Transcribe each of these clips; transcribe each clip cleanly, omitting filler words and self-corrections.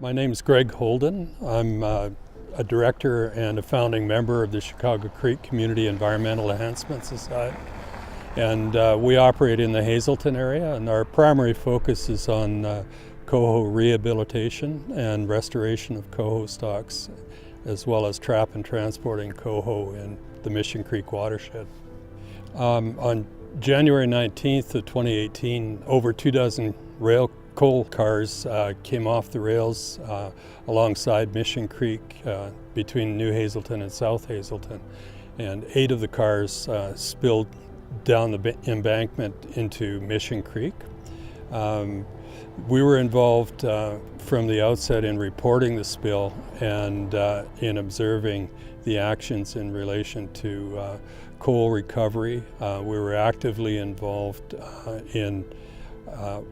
My name's Greg Holden. I'm a director and a founding member of the Chicago Creek Community Environmental Enhancement Society. And we operate in the Hazelton area, and our primary focus is on coho rehabilitation and restoration of coho stocks, as well as trap and transporting coho in the Mission Creek watershed. On January 19th of 2018, over 24 rail coal cars came off the rails alongside Mission Creek between New Hazelton and South Hazelton, and 8 of the cars spilled down the embankment into Mission Creek. We were involved from the outset in reporting the spill and in observing the actions in relation to coal recovery. We were actively involved in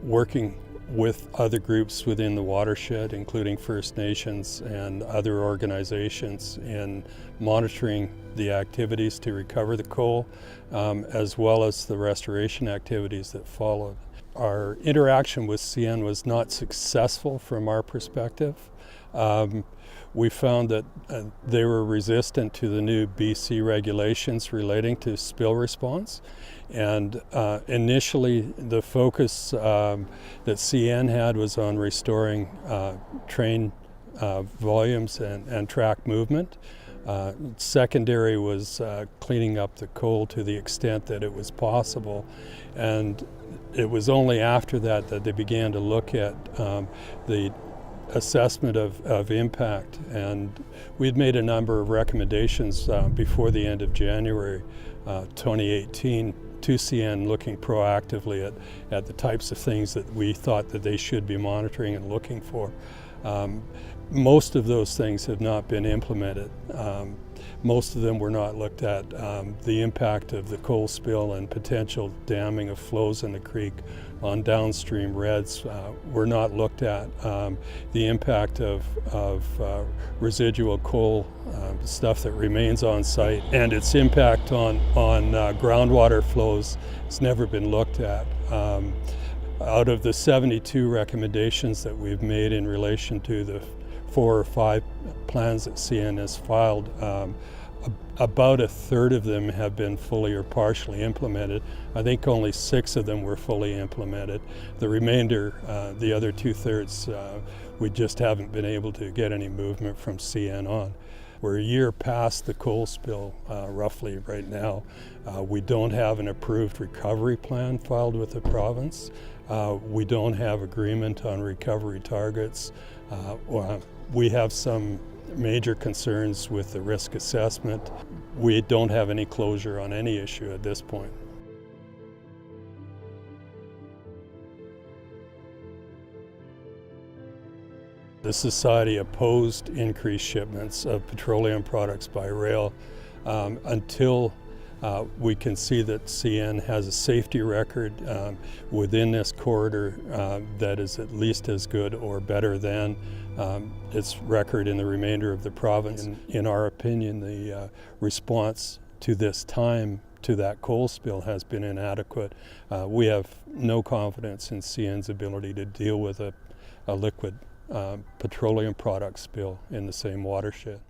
working with other groups within the watershed, including First Nations and other organizations, in monitoring the activities to recover the coal, as well as the restoration activities that followed. Our interaction with CN was not successful from our perspective. We found that they were resistant to the new BC regulations relating to spill response. And initially, the focus that CN had was on restoring train volumes and track movement. Secondary was cleaning up the coal to the extent that it was possible. And it was only after that that they began to look at the assessment of impact, and we'd made a number of recommendations before the end of January 2018 to CN, looking proactively at the types of things that we thought that they should be monitoring and looking for. Most of those things have not been implemented. Most of them were not looked at. The impact of the coal spill and potential damming of flows in the creek on downstream reds were not looked at. The impact of residual coal, stuff that remains on site, and its impact on groundwater flows has never been looked at. Out of the 72 recommendations that we've made in relation to the 4 or 5 plans that CN has filed, about a third of them have been fully or partially implemented. I think only 6 of them were fully implemented. The remainder, the other 2/3, we just haven't been able to get any movement from CN on. We're a year past the coal spill, roughly right now. We don't have an approved recovery plan filed with the province. We don't have agreement on recovery targets. We have some major concerns with the risk assessment. We don't have any closure on any issue at this point. The Society opposed increased shipments of petroleum products by rail until we can see that CN has a safety record within this corridor that is at least as good or better than its record in the remainder of the province. In our opinion, the response to this time to that coal spill has been inadequate. We have no confidence in CN's ability to deal with a liquid petroleum product spill in the same watershed.